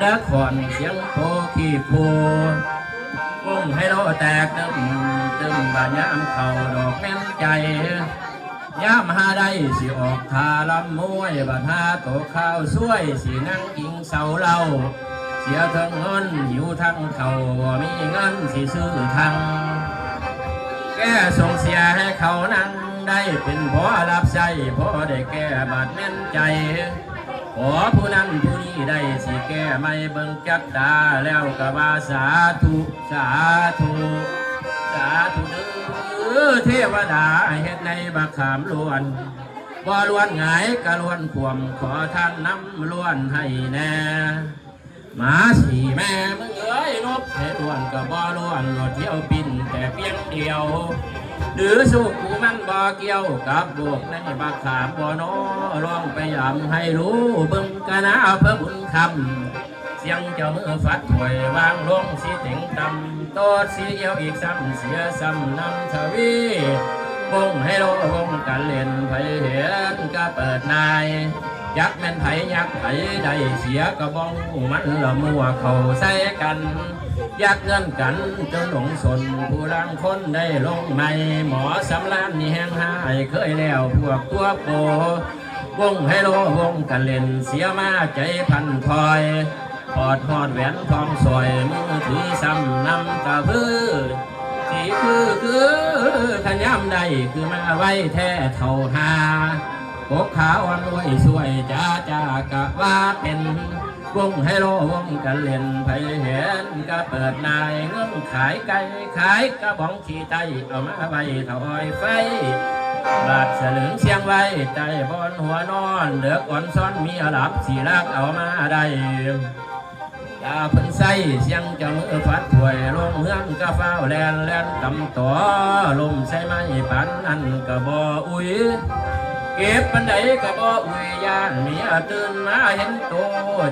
ดะขอนเสียงโพขี้ปูวงให้โลแตกตึมบานยามเข่าดอกแม่นใจยามหาได้สิออกทาลำมวยบาทาโตข้าวสวยสินั่งอิงเสาเล่าเสียทั้งเงินหิวทั้งเขาว่ามีเงินสิซื้อทางแก้ส่งเสียให้เขานั่งได้เป็นพอรับใช้พอได้แก้บาดแม่นใจขอผู้นั้นผู้นี้ได้สิแก้ไม่เบิ่งจักตาแล้วก็ว่าสาธุสาธุสาธุเด้อเทวดาเฮ็ดในบักขามล้วนบ่ล้วนหงายกะล้วนขวมขอท่านน้ำล้วนให้แน่หมาสี่แม่มึงเอ้ยนกให้ล้วนก็บ่ล้วนรถเที่ยวปิ่นแต่เพียงเดียวหรือสุขมันบ่เกี่ยวกับโลกในบักขามบ่น้อร้องไปย้ำให้รู้เบิ่งกะนะเพิ่มบุญคำเสียงเจ้ามือฟัดถวยวางลงสิเต็งตำโตดสีเอียวอีกซ้ำเสียซ้ำนำทวีวงให้โลวงกันเล่นไผเห็นก็เปิดนายยักแม่นไผยักไผได้เสียกระบองมันละมัวเข้าใส่กันยักเงินกันจนหลงสนผู้รังคนได้ลงในหมอสำล้านนี่แห้งหายเคยแล้วพวกตัวโปวงให้โลวงกันเล่นเสียมาใจพันคอยพอดหอดแหวนทองสวยมือถือซ้ำนำกระพือสีคือขย้ำได้คือมาไว้แท้เท่าหาพกขาวรวยสวยจ้ากะว่าเป็นวงให้โลวงกันเล่นไผเห็นก็เปิดนายเงินขายไก่ขายกระบองขี้ไตเอามาไว้ถอยไฟบาดเสลึงเสียงไว้ใจบนหัวนอนเดือกอ่อนซ้อนมีหลับสีลักเอามาได้ยาเพิ่นใส่เสียงจะมือฟัดถวยลงเฮือนก็เฝ้าแลนตำต่อลมใส่ไม้ปันนั่นก็บ่อุ้ยเก็บปันใดก็บ่อุ้ยย่านเมียตื่นมาเห็นโต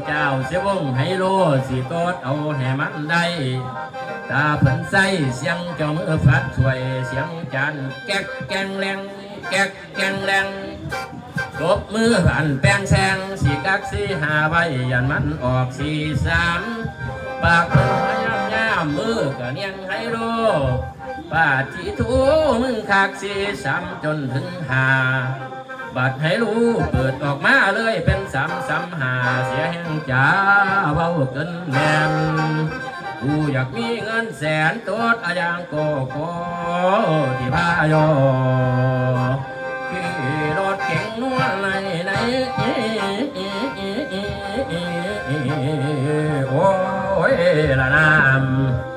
เจ้าเสียวงให้โลสิโตดเอาให้มันได้ตาเพิ่นใส่เสียงเจ้ามือฟัดถวยเสียงจานแก๊กแกงแรงแก๊กแกงแรงตบมือผ่านแป้งแซงสีกักสีหาใบยันมันออกสีสามปากเพิ่นย่ำมือกะเนียงให้โลป้าจีทูมึงคักสีสามจนถึงหาบัดให้รู้เปิดออกมาเลยเป็นสามหาเสียแห่งจ้าเบาเกินแม่นกูอยากมีเงินแสนตัวอายังโกที่พายอขี่รถเก่งนวลในโอ้ยละน้ำ